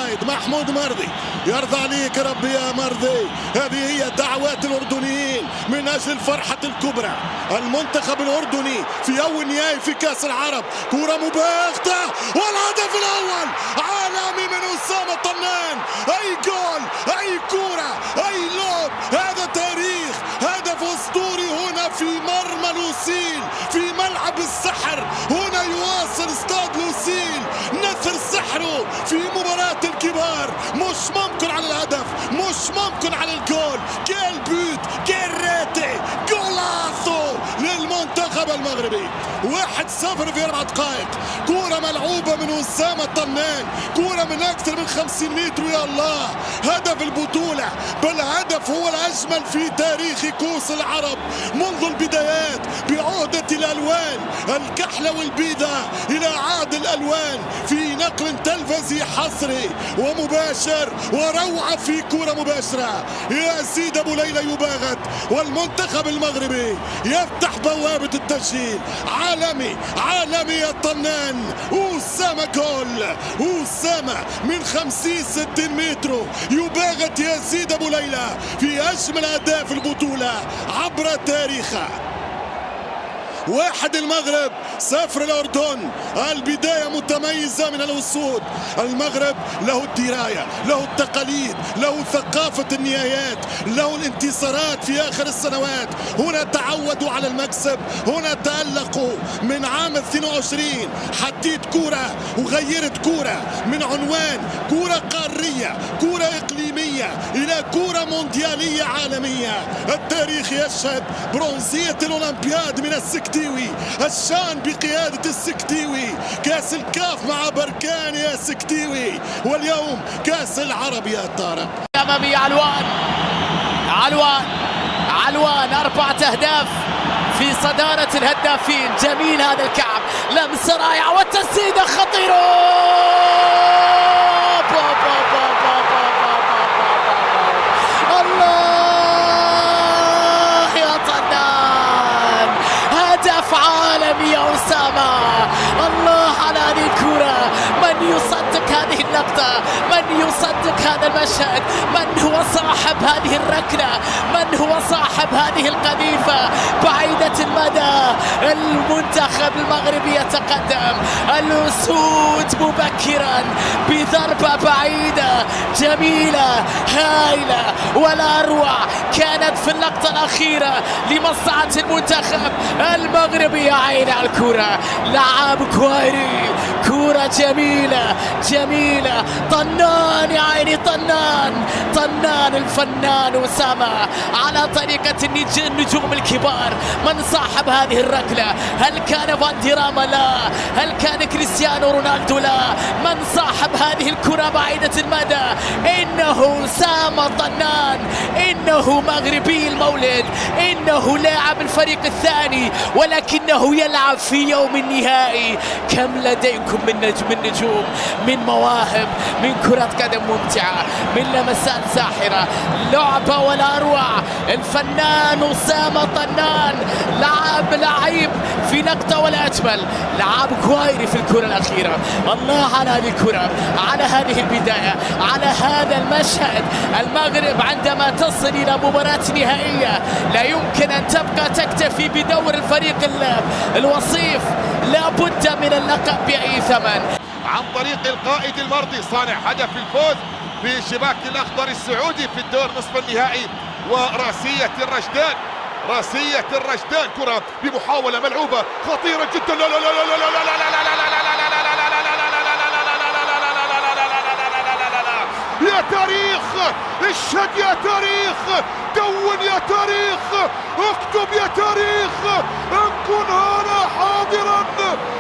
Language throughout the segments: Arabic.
القائد محمود مرضي. يرضى عليك ربي يا مرضي. هذه هي دعوات الأردنيين من أجل الفرحة الكبرى. المنتخب الأردني في أول نهائي في كأس العرب، كرة مباغتة والهدف الأول عالمي من أسامة طنان. أي جول، أي كرة، أي لوب، هذا تاريخ، هدف أسطوري هنا في مرمى لوسيل، في ملعب السحر. هنا يواصل استاد لوسيل نثر سحره في مباراة الكبار. مش ممكن على الهدف، مش ممكن على الجول. كيل بوت، كيل ريتي، جولاسو للمنتخب المغربي. 1-0 في 4 دقائق. كرة ملعوبة من أسامة طنان، كرة من أكثر من 50 متر. يا الله، هدف البطولة، بل هدف هو الأجمل في تاريخ كؤوس العرب منذ البدايات، بعودة الألوان الكحلة والبيضاء إلى عاد الألوان في نقل تلفزي حصري ومباشر وروعة في كرة مباشرة. يا سيد أبو ليلى يباغت، والمنتخب المغربي يفتح بوابة التسجيل. عالمي، عالمي يا طنان. أسامة جول، أسامة من 50-60 متر يباغت يا سيد أبو ليلى في أجمل أهداف البطولة عبر تاريخها. 1 المغرب، 0 الأردن. البداية متميزة من الأسود. المغرب له الدراية، له التقاليد، له ثقافة النهايات، له الانتصارات في آخر السنوات. هنا تعودوا على المكسب، هنا تألقوا. من عام 22 حديت كرة وغيرت كرة من عنوان كرة قارية، كرة إقليمية، إلى كرة مونديالية عالمية. التاريخ يشهد برونزية الأولمبياد من السكتيوي، الشان بقيادة السكتيوي، كاس الكاف مع بركان يا سكتيوي، واليوم كاس العرب يا طارق. أمامي علوان 4 أهداف في صدارة الهدافين. جميل هذا الكعب، لمسة رائعة والتسديدة خطيرة. عالمي يا أسامة. الله على هذه الكرة، من يصدق هذه اللقطة، من يصدق هذا المشهد، من هو صاحب هذه الركلة، من هو صاحب هذه القذيفة بعيدة المدى. المنتخب المغربي يتقدم، الأسود مبكرا بضربة بعيدة جميلة هائلة ولا أروع كانت في اللقطة الأخيرة لمصلحة المنتخب المغربي. يا عيني على الكرة، لعاب كويري، كرة جميلة جميلة. طنان، يا عيني طنان الفنان أسامة على طريقة النجوم الكبار. من صاحب هذه الركلة؟ هل كان فان ديراما؟ لا. هل كان كريستيانو رونالدو؟ لا. من صاحب هذه الكرة بعيدة المدى؟ إنه أسامة طنان، إنه مغربي المولد، إنه لاعب الفريق الثاني، ولكنه يلعب في يوم النهائي. كم لديكم من نجوم، من مواهب، من كرة قدم ممتعة، من لمسات ساحرة، لعبة ولا أروع. الفنان أسامة طنان لعيب في نقطة ولا أجمل. لعب كويري في الكرة الأخيرة. الله على هذه الكرة، على هذه البداية، على هذا المشهد. المغرب عندما تصل إلى مباراة نهائية لا يمكن أن تبقى تكتفي بدور الفريق الوصيف، لا بد من اللقب بأي ثمن. عن طريق القائد المرضي صانع هدف الفوز في شباك الأخضر السعودي في الدور نصف النهائي. وراسية الرشدان، كرة بمحاولة ملعوبة خطيرة جدا. لا لا لا لا لا لا لا لا يا تاريخ، اشهد يا تاريخ، دون يا تاريخ، اكتب يا تاريخ، ان كن هنا حاضرا.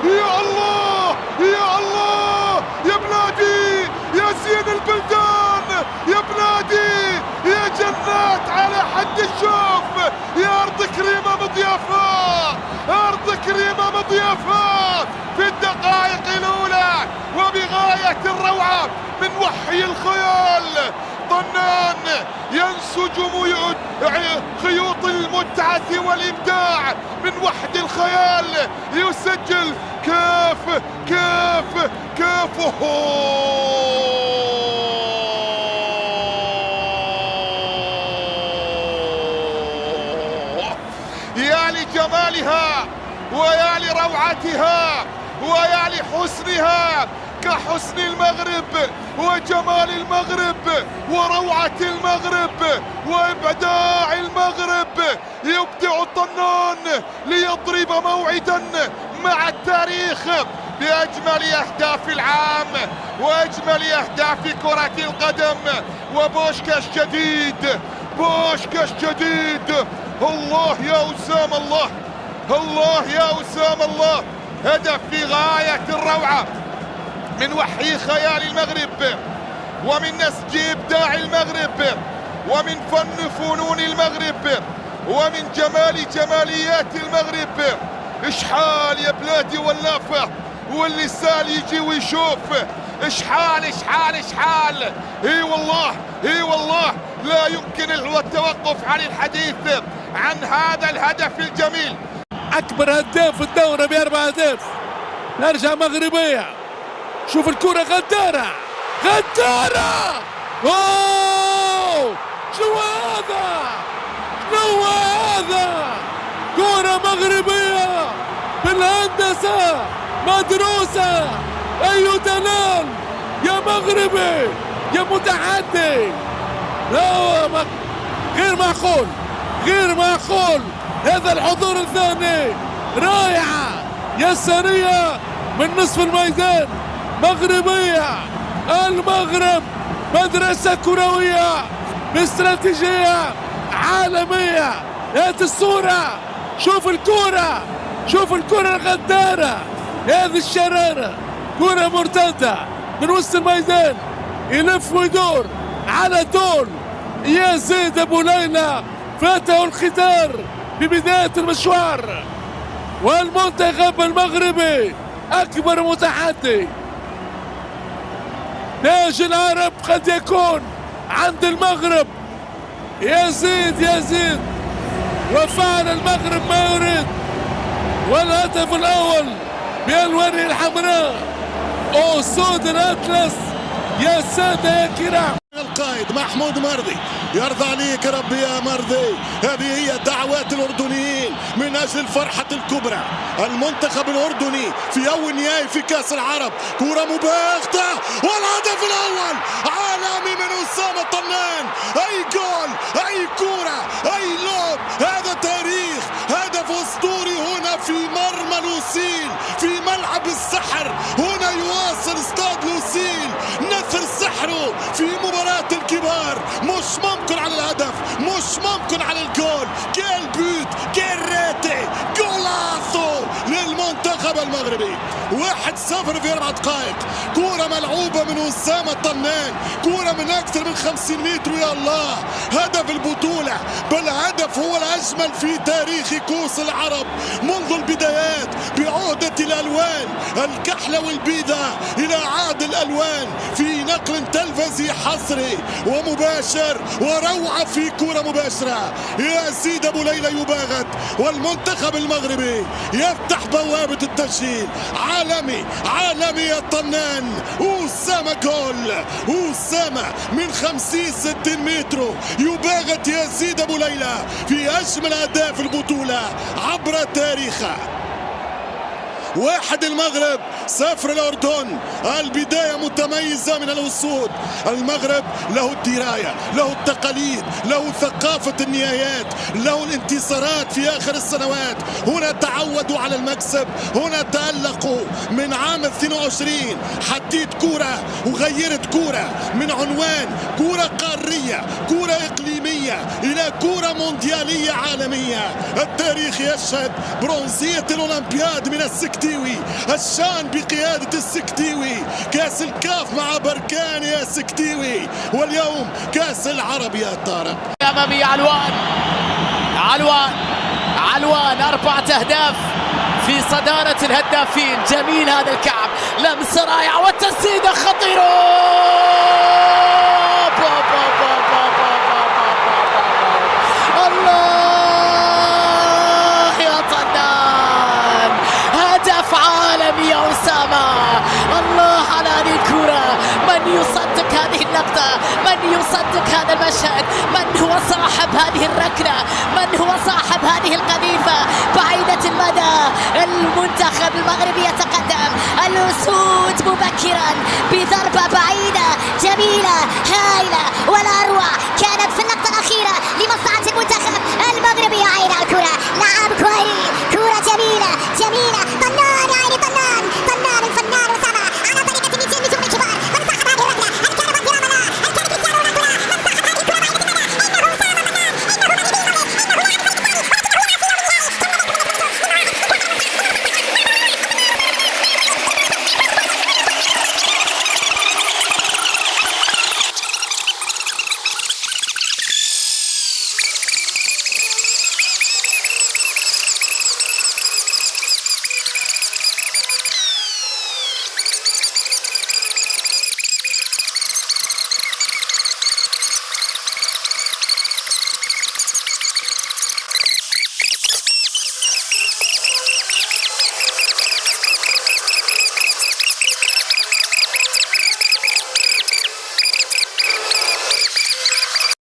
يا الله يا الله يا بلادي، يا زين البلدان، يا بلادي، يا جنات على حد الشوف، يا ارض كريمة مضيافة، ارض كريمة مضيافة في الدقائق الاولى وبغاية الروعة من وحي الخيال. طنان ينسج خيوط المتعة والإبداع من وحد الخيال، يسجل كاف كاف كاف. لجمالها ويا لروعتها ويا لحسنها، كحسن المغرب وجمال المغرب وروعة المغرب وإبداع المغرب. يبدع الطنان ليضرب موعدا مع التاريخ بأجمل أهداف العام وأجمل أهداف كرة القدم. وبوشكاش جديد، بوشكاش جديد. الله يا أسام الله، الله يا أسام الله. هدف في غاية الروعة من وحي خيال المغرب ومن نسج إبداع المغرب ومن فن فنون المغرب ومن جمال جماليات المغرب. اشحال يا بلادي واللافة واللسان يجي ويشوف. اشحال اشحال اشحال. اي والله اي والله لا يمكن التوقف عن الحديث عن هذا الهدف الجميل. اكبر هداف في الدوري ب4 اهداف. نرجع مغربيه. شوف الكرة غدارة غدارة. اوه شنو هذا؟ شنو هذا؟ كرة مغربية بالهندسة مدروسة. اي دلال يا مغربي يا متحدي. لا غير معقول غير معقول. هذا الحضور الثاني رائعة يسارية من نصف الميدان. مغربية. المغرب مدرسة كروية باستراتيجية عالمية. هات الصورة. شوف الكرة شوف الكرة الغدارة. هذه الشرارة كرة مرتدة من وسط الميدان. يلف ويدور على طول يزيد أبو ليلى. فاته الختار في بداية المشوار. والمنتخب المغربي أكبر متحدي. تاج العرب قد يكون عند المغرب. يزيد وفعل المغرب ما يريد. والهدف الأول بألوانه الحمراء أسود الأطلس. يا سادة يا كرام. القائد محمود مرضي يرضى عليك ربي يا مرضي. هذه هي دعوات الأردنيين من أجل الفرحة الكبرى. المنتخب الأردني في أول نهائي في كأس العرب. كرة مباغتة والهدف الأول عالمي من أسامة طنان. أي جول أي كرة أي لوب. هذا تاريخ. هدف أسطوري هنا في مرمى لوسيل في ملعب السحر. هنا يواصل استاد لوسيل نثر سحره في مباراة الكبار. مش ممكن على الهدف مش ممكن على الجول. كيل بوت كيل ريتي جولاسو للمنتخب المغربي. 1-0 في 4 دقائق. كرة ملعوبة من أسامة طنان. كرة من أكثر من 50 متر. يا الله هدف البطولة. بل هدف هو الأجمل في تاريخ كؤوس العرب منذ البدايات بعودة الألوان الكحلة والبيضاء إلى عاد الألوان في نقل تلفزي حصري ومباشر وروعة في كرة مباشرة. يا سيد أبو ليلى يباغت والمنتخب المغربي يفتح بوابة التسجيل. عالمي عالمي يا طنان. أسامة جول. أسامة من 50-60 متر يباغت يا سيد أبو ليلى في أجمل أهداف البطولة عبر تاريخها. 1 المغرب 0 الأردن. البداية متميزة من الأسود. المغرب له الدراية له التقاليد له ثقافة النهايات له الانتصارات في آخر السنوات. هنا تعودوا على المكسب. هنا تألقوا من عام 22. حديت كرة وغيرت كرة من عنوان كرة قارية كرة إقليمية إلى كرة مونديالية عالمية. التاريخ يشهد برونزية الأولمبياد من السكتيوي. الشان بقيادة السكتيوي. كاس الكاف مع بركان يا سكتيوي. واليوم كاس العرب يا طارق. أمامي علوان 4 أهداف في صدارة الهدافين. جميل هذا الكعب. لمسة رائعة والتسديدة خطيرة. عالمي يا أسامة. الله على هذه الكرة. من يصدق هذه اللقطة؟ من يصدق هذا المشهد؟ من هو صاحب هذه الركلة؟ من هو صاحب هذه القذيفة؟ المنتخب المغربي يتقدم. الأسود مبكرا بضربة بعيدة